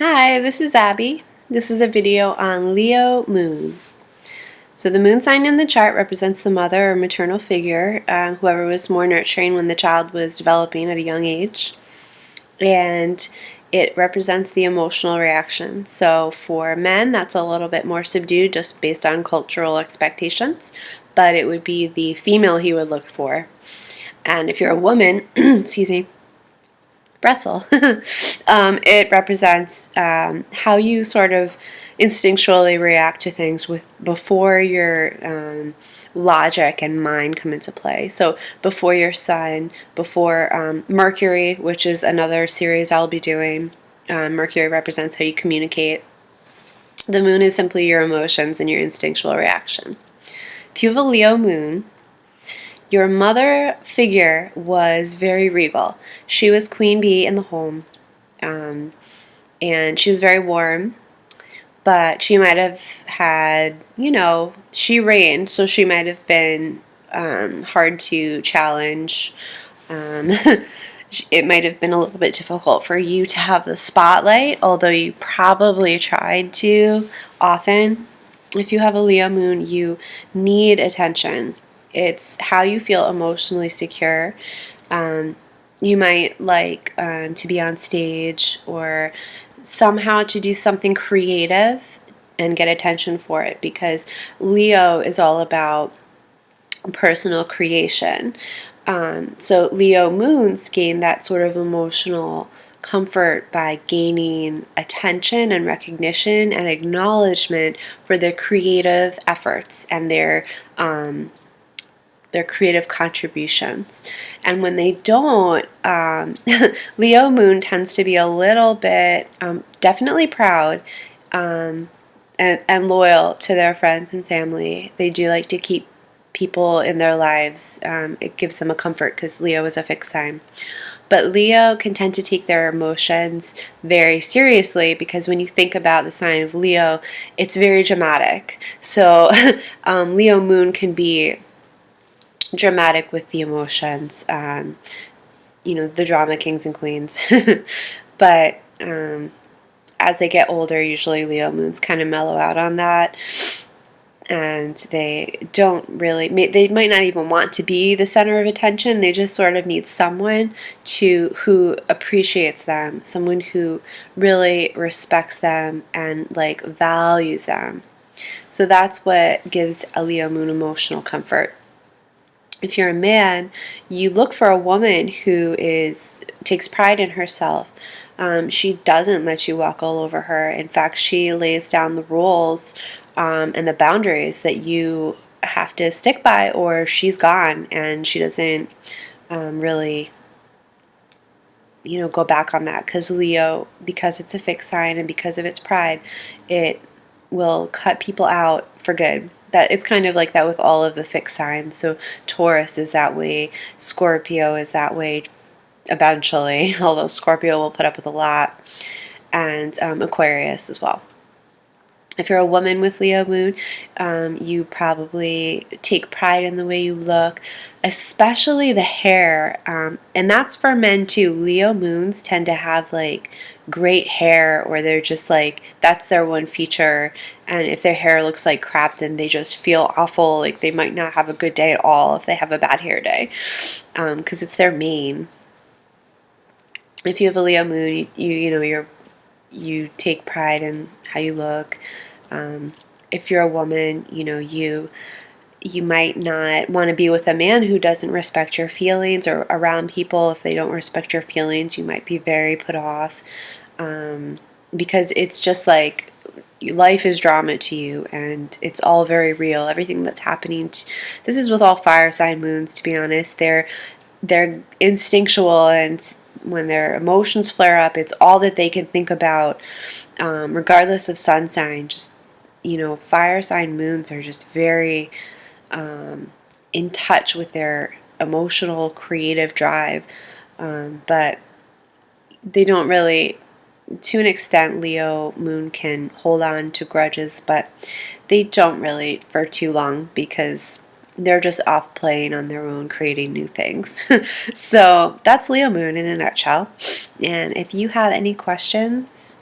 Hi, this is Abby. This is a video on Leo Moon. So the moon sign in the chart represents the mother or maternal figure, whoever was more nurturing when the child was developing at a young age. And it represents the emotional reaction. So for men, that's a little bit more subdued just based on cultural expectations, but it would be the female he would look for. And if you're a woman, excuse me, pretzel. It represents how you sort of instinctually react to things with before your logic and mind come into play. So before your sun, before Mercury, which is another series I'll be doing. Mercury represents how you communicate. The moon is simply your emotions and your instinctual reaction. If you have a Leo moon, your mother figure was very regal. She was queen bee in the home, and she was very warm, but she might have had, she reigned, so she might have been hard to challenge. Um, it might have been a little bit difficult for you to have the spotlight, although you probably tried to often. If you have a Leo moon, you need attention. It's how you feel emotionally secure. You might like to be on stage or somehow to do something creative and get attention for it, because Leo is all about personal creation. So Leo moons gain that sort of emotional comfort by gaining attention and recognition and acknowledgement for their creative efforts and their creative contributions. And when they don't, Leo moon tends to be a little bit definitely proud and loyal to their friends and family. They do like to keep people in their lives. It gives them a comfort because Leo is a fixed sign. But Leo can tend to take their emotions very seriously, because when you think about the sign of Leo, it's very dramatic. So Leo moon can be dramatic with the emotions, the drama kings and queens. But as they get older, usually Leo moons kind of mellow out on that, and they might not even want to be the center of attention. They just sort of need someone who appreciates them, someone who really respects them and like values them. So that's what gives a Leo moon emotional comfort. If you're a man, you look for a woman who takes pride in herself. She doesn't let you walk all over her. In fact, she lays down the rules and the boundaries that you have to stick by, or she's gone, and she doesn't really, go back on that. Because Leo, because it's a fixed sign and because of its pride, it will cut people out for good. That it's kind of like that with all of the fixed signs. So Taurus is that way, Scorpio is that way eventually, although Scorpio will put up with a lot, and Aquarius as well. If you're a woman with Leo moon, you probably take pride in the way you look, especially the hair. And that's for men too. Leo moons tend to have like great hair, or they're just like, that's their one feature. And if their hair looks like crap, then they just feel awful. Like they might not have a good day at all if they have a bad hair day, because it's their main. If you have a Leo moon, you take pride in how you look. If you're a woman, you might not want to be with a man who doesn't respect your feelings, or around people if they don't respect your feelings. You might be very put off, because it's just like life is drama to you, and it's all very real. Everything that's happening. This is with all fire sign moons, to be honest. They're instinctual, and when their emotions flare up, it's all that they can think about, regardless of sun sign. Just, fire sign moons are just very in touch with their emotional, creative drive, but they don't really, to an extent, Leo moon can hold on to grudges, but they don't really for too long, because they're just off playing on their own, creating new things. So that's Leo moon in a nutshell. And if you have any questions,